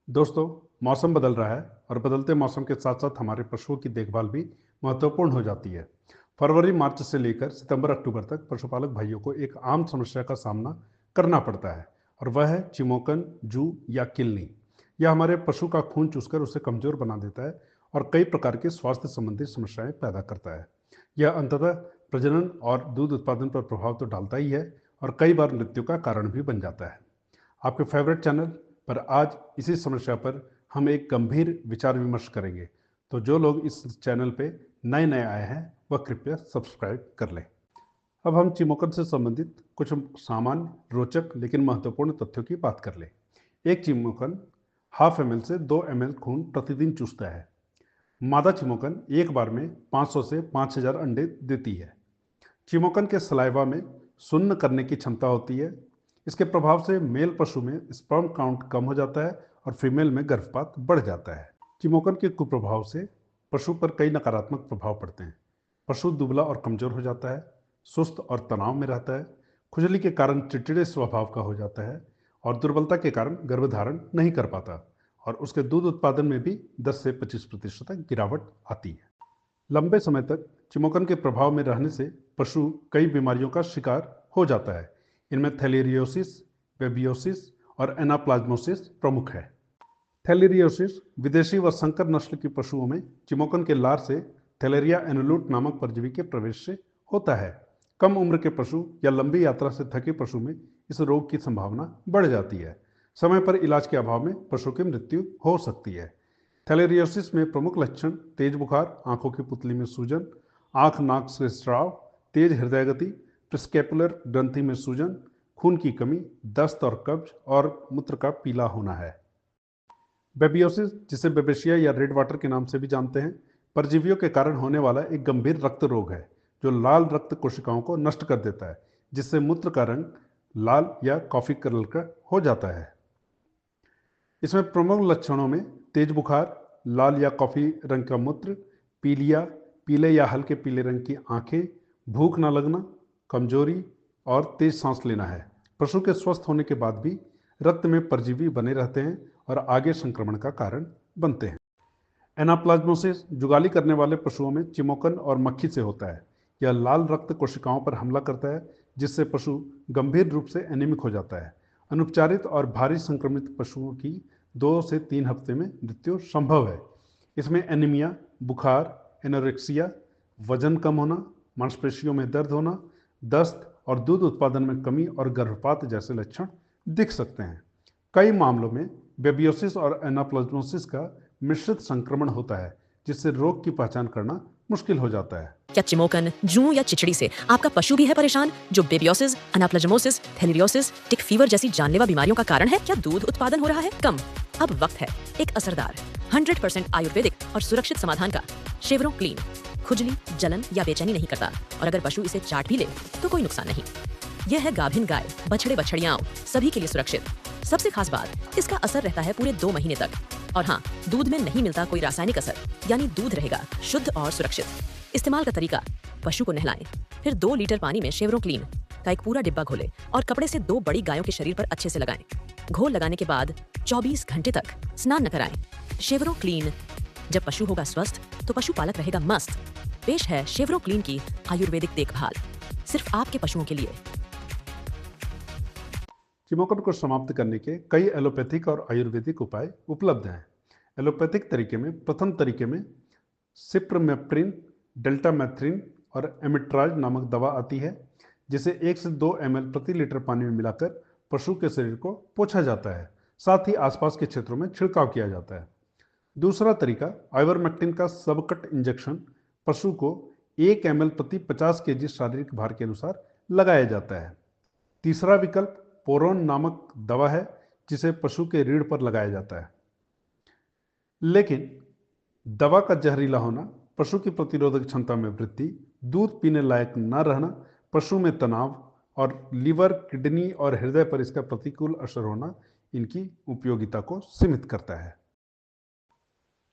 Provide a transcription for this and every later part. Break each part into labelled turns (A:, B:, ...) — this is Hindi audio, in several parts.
A: दोस्तों, मौसम बदल रहा है और बदलते मौसम के साथ साथ हमारे पशुओं की देखभाल भी महत्वपूर्ण हो जाती है। फरवरी मार्च से लेकर सितंबर अक्टूबर तक पशुपालक भाइयों को एक आम समस्या का सामना करना पड़ता है और वह है चिमोकन, जू या किलनी। यह हमारे पशु का खून चूसकर उसे कमजोर बना देता है और कई प्रकार की स्वास्थ्य संबंधी समस्याएं पैदा करता है। यह अंततः प्रजनन और दूध उत्पादन पर प्रभाव तो डालता ही है और कई बार मृत्यु का कारण भी बन जाता है। आपके फेवरेट चैनल पर आज इसी समस्या पर हम एक गंभीर विचार विमर्श करेंगे। तो जो लोग इस चैनल पे नए नए आए हैं वह कृपया सब्सक्राइब कर लें। अब हम चिमोकन से संबंधित कुछ सामान्य, रोचक लेकिन महत्वपूर्ण तथ्यों की बात कर लें। एक चिमोकन हाफ एम एल से 2 ml खून प्रतिदिन चूसता है। मादा चिमोकन एक बार में 500 से 5000 अंडे देती है। चिमोकन के सलाइवा में सुन्न करने की क्षमता होती है। इसके प्रभाव से मेल पशु में स्पर्म काउंट कम हो जाता है और फीमेल में गर्भपात बढ़ जाता है। चिमोकन के कुप्रभाव से पशु पर कई नकारात्मक प्रभाव पड़ते हैं। पशु दुबला और कमजोर हो जाता है, सुस्त और तनाव में रहता है, खुजली के कारण चिड़चिड़े स्वभाव का हो जाता है और दुर्बलता के कारण गर्भधारण नहीं कर पाता और उसके दूध उत्पादन में भी 10 से 25% तक गिरावट आती है। लंबे समय तक चिमोकन के प्रभाव में रहने से पशु कई बीमारियों का शिकार हो जाता है। इनमें थैलेरियोसिस, बेबियोसिस और एनाप्लाज्मोसिस प्रमुख है। थैलेरियोसिस विदेशी व संकर नस्ल की पशुओं में चिमोकन के लार से थैलेरिया एनुलूट नामक परजीवी के प्रवेश से होता है। कम उम्र के पशु या लंबी यात्रा से थके पशु में इस रोग की संभावना बढ़ जाती है। समय पर इलाज के अभाव में पशु की मृत्यु हो सकती है। थैलेरियोसिस में प्रमुख लक्षण तेज बुखार, आंखों की पुतली में सूजन, आंख नाक से स्राव, तेज हृदय गति, प्रिस्कैपुलर ग्रंथि में सूजन, खून की कमी, दस्त और कब्ज और मूत्र का पीला होना है। बेबियोसिस, जिसे बेबेशिया या रेड वाटर के नाम से भी जानते हैं, परजीवियों के कारण होने वाला एक गंभीर रक्त रोग है जो लाल रक्त कोशिकाओं को नष्ट कर देता है, जिससे मूत्र का रंग लाल या कॉफी कलर का हो जाता है। इसमें प्रमुख लक्षणों में तेज बुखार, लाल या कॉफी रंग का मूत्र, पीलिया, पीले या हल्के पीले रंग की आंखें, भूख न लगना, कमजोरी और तेज सांस लेना है। पशु के स्वस्थ होने के बाद भी रक्त में परजीवी बने रहते हैं और आगे संक्रमण का कारण बनते हैं। एनाप्लाज्मोसिस जुगाली करने वाले पशुओं में चिमोकन और मक्खी से होता है। यह लाल रक्त कोशिकाओं पर हमला करता है जिससे पशु गंभीर रूप से एनीमिक हो जाता है। अनुपचारित और भारी संक्रमित पशुओं की 2 से 3 हफ्ते में मृत्यु संभव है। इसमें एनीमिया, बुखार, एनोरेक्सिया, वजन कम होना, मांसपेशियों में दर्द होना, दस्त और दूध उत्पादन में कमी और गर्भपात जैसे लक्षण दिख सकते हैं। कई मामलों में बेबियोसिस और एनाप्लाज्मोसिस का मिश्रित संक्रमण होता है जिससे रोग की पहचान करना मुश्किल हो जाता है।
B: क्या चिमोकन, जूं या चिचड़ी से आपका पशु भी है परेशान, जो बेबियोसिस, अनाप्लाज्मोसिस, थैलेरियोसिस, टिक फीवर जैसी जानलेवा बीमारियों का कारण है? क्या दूध उत्पादन हो रहा है कम? अब वक्त है एक असरदार 100% आयुर्वेदिक और सुरक्षित समाधान का। शेवरों क्लीन खुजली, जलन या बेचैनी नहीं करता और अगर पशु इसे चाट भी ले तो कोई नुकसान नहीं। यह है गाभिन गाय, बछड़े बछड़ियाओं सभी के लिए सुरक्षित। सबसे खास बात, इसका असर रहता है पूरे 2 महीने तक। और हाँ, दूध में नहीं मिलता कोई रासायनिक असर, यानी दूध रहेगा शुद्ध और सुरक्षित। इस्तेमाल का तरीका, पशु को नहलाएं, फिर 2 लीटर पानी में शेवरों क्लीन का एक पूरा डिब्बा घोलें और कपड़े से 2 बड़ी गायों के शरीर पर अच्छे से लगाएं। घोल लगाने के बाद 24 घंटे तक स्नान न कराएं। शेवरों क्लीन, जब पशु होगा स्वस्थ तो पशुपालक रहेगा मस्त। पेश है शेवरों क्लीन की आयुर्वेदिक देखभाल, सिर्फ आपके पशुओं के लिए।
A: चिमोकन को समाप्त करने के कई एलोपैथिक और आयुर्वेदिक उपाय उपलब्ध हैं। एलोपैथिक तरीके में प्रथम तरीके में सिप्रमेप्रिन, डेल्टामेथ्रिन और एमिट्राज नामक दवा आती है जिसे 1 से 2 ml प्रति लीटर पानी में मिलाकर पशु के शरीर को पोंछा जाता है। साथ ही आसपास के क्षेत्रों में छिड़काव किया जाता है। दूसरा तरीका आइवरमेक्टिन का सबकट इंजेक्शन पशु को 1 ml प्रति 50 kg शारीरिक भार के अनुसार लगाया जाता है। तीसरा विकल्प पोरोन नामक दवा है जिसे पशु के रीढ़ पर लगाया जाता है। लेकिन दवा का जहरीला होना, पशु की प्रतिरोधक क्षमता में वृद्धि, दूध पीने लायक न रहना, पशु में तनाव और लीवर, किडनी और हृदय पर इसका प्रतिकूल असर होना इनकी उपयोगिता को सीमित करता है।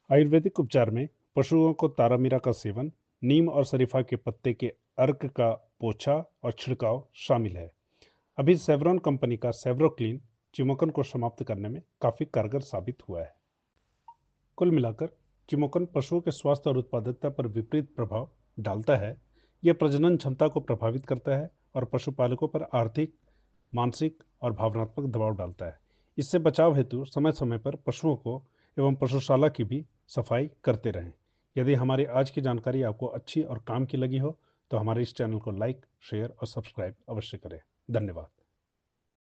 A: आयुर्वेदिक उपचार में पशुओं को तारामीरा का सेवन, नीम और शरीफा के पत्ते के अर्क का पोछा और छिड़काव शामिल है। अभी सेवरॉन कंपनी का सेवरोक्लीन चिमोकन को समाप्त करने में काफी कारगर साबित हुआ है। कुल मिलाकर चिमोकन पशुओं के स्वास्थ्य और उत्पादकता पर विपरीत प्रभाव डालता है। यह प्रजनन क्षमता को प्रभावित करता है और पशुपालकों पर आर्थिक, मानसिक और भावनात्मक दबाव डालता है। इससे बचाव हेतु समय समय पर पशुओं को एवं पशुशाला की भी सफाई करते रहें। यदि हमारी आज की जानकारी आपको अच्छी और काम की लगी हो तो हमारे इस चैनल को लाइक, शेयर और सब्सक्राइब अवश्य करें। धन्यवाद।